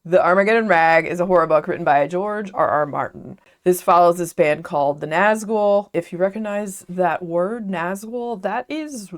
The Armageddon Rag is a horror book written by George R.R. Martin. This follows this band called the Nazgul. If you recognize that word, Nazgul, that is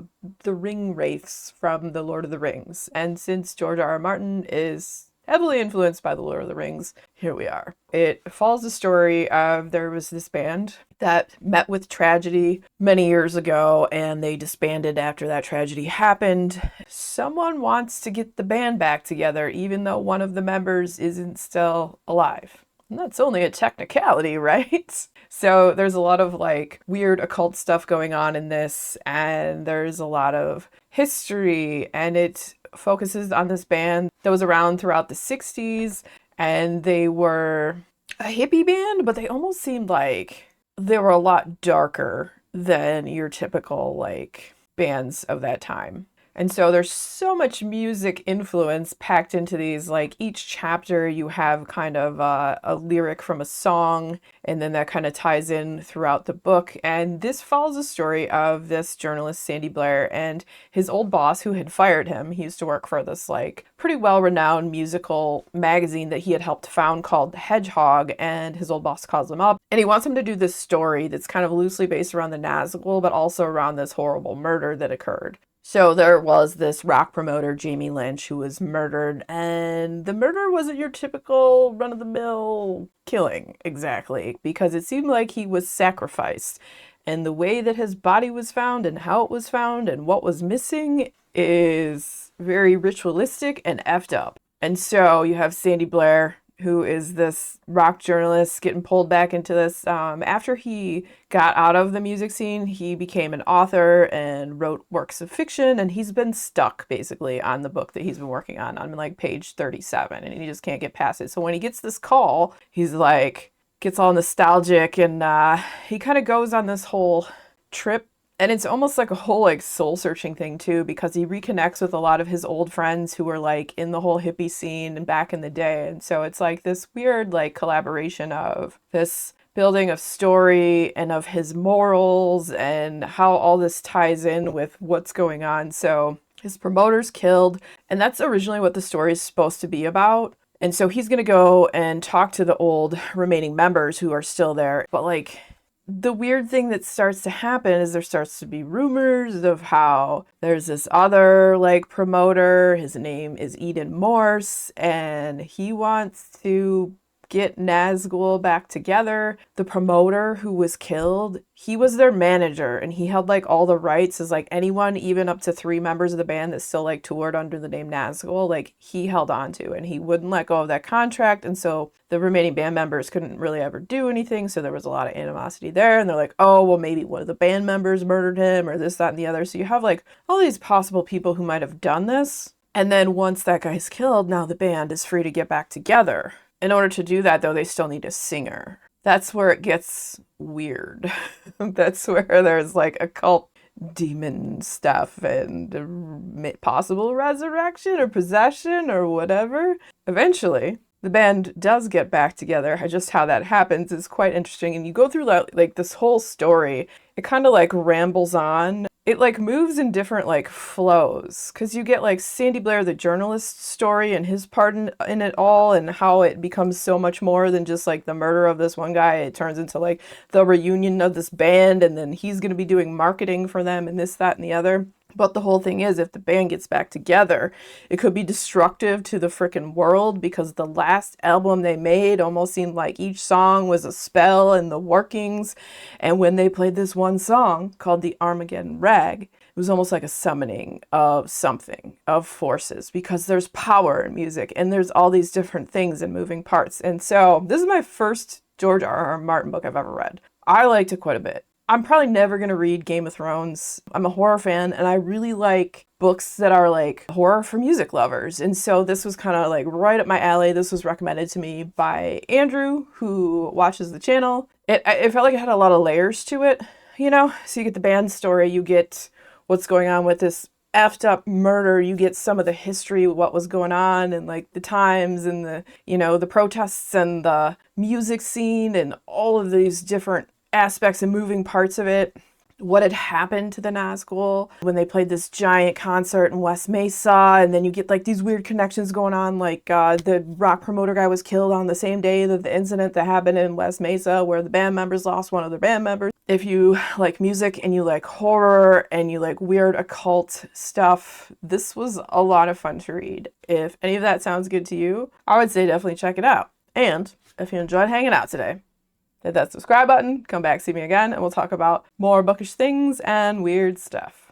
the ring wraiths from The Lord of the Rings. And since George R.R. Martin is heavily influenced by The Lord of the Rings, here we are. It follows the story of there was this band that met with tragedy many years ago and they disbanded after that tragedy happened. Someone wants to get the band back together even though one of the members isn't still alive. And that's only a technicality, right? So there's a lot of like weird occult stuff going on in this, and there's a lot of history, and it focuses on this band that was around throughout the 60s, and they were a hippie band, but they almost seemed like they were a lot darker than your typical like bands of that time. And so there's so much music influence packed into these. Like each chapter, you have kind of a lyric from a song, and then that kind of ties in throughout the book. And this follows the story of this journalist, Sandy Blair, and his old boss who had fired him. He used to work for this like pretty well-renowned musical magazine that he had helped found called The Hedgehog, and his old boss calls him up. And he wants him to do this story that's kind of loosely based around the Nazgul, but also around this horrible murder that occurred. So there was this rock promoter, Jamie Lynch, who was murdered, and the murder wasn't your typical run-of-the-mill killing, exactly, because it seemed like he was sacrificed. And the way that his body was found and how it was found and what was missing is very ritualistic and effed up. And so you have Sandy Blair, who is this rock journalist, getting pulled back into this. After he got out of the music scene, he became an author and wrote works of fiction, and he's been stuck basically on the book that he's been working on like page 37, and he just can't get past it. So when he gets this call, he's like, gets all nostalgic, and he kind of goes on this whole trip. And it's almost like a whole like soul searching thing too, because he reconnects with a lot of his old friends who were like in the whole hippie scene and back in the day. And so it's like this weird like collaboration of this building of story and of his morals and how all this ties in with what's going on. So his promoter's killed, and that's originally what the story is supposed to be about. And so he's going to go and talk to the old remaining members who are still there. But like, the weird thing that starts to happen is there starts to be rumors of how there's this other like promoter. His name is Eden Morse, and he wants to get Nazgul back together. The promoter who was killed, he was their manager, and he held like all the rights as like anyone, even up to 3 members of the band that still like toured under the name Nazgul, like he held on to, and he wouldn't let go of that contract. And so the remaining band members couldn't really ever do anything. So there was a lot of animosity there. And they're like, oh, well, maybe one of the band members murdered him or this, that, and the other. So you have like all these possible people who might have done this. And then once that guy's killed, now the band is free to get back together. In order to do that, though, they still need a singer. That's where it gets weird. That's where there's like occult demon stuff and possible resurrection or possession or whatever. Eventually, the band does get back together. Just how that happens is quite interesting. And you go through like this whole story. It kind of like rambles on. It like moves in different like flows, because you get like Sandy Blair, the journalist story, and his part in it all, and how it becomes so much more than just like the murder of this one guy. It turns into like the reunion of this band, and then he's going to be doing marketing for them and this, that, and the other. But the whole thing is, if the band gets back together, it could be destructive to the frickin' world, because the last album they made almost seemed like each song was a spell in the workings. And when they played this one song called the Armageddon Rag, it was almost like a summoning of something, of forces, because there's power in music and there's all these different things and moving parts. And so this is my first George R.R. Martin book I've ever read. I liked it quite a bit. I'm probably never going to read Game of Thrones. I'm a horror fan, and I really like books that are like horror for music lovers. And so this was kind of like right up my alley. This was recommended to me by Andrew, who watches the channel. It felt like it had a lot of layers to it, you know? So you get the band story, you get what's going on with this effed up murder, you get some of the history of what was going on and like the times and the, you know, the protests and the music scene and all of these different aspects and moving parts of it. what had happened to the Nazgul when they played this giant concert in West Mesa, and then you get like these weird connections going on, like the rock promoter guy was killed on the same day that the incident that happened in West Mesa where the band members lost one of their band members. If you like music and you like horror and you like weird occult stuff, this was a lot of fun to read. If any of that sounds good to you, I would say definitely check it out. And if you enjoyed hanging out today, hit that subscribe button, come back, see me again, and we'll talk about more bookish things and weird stuff.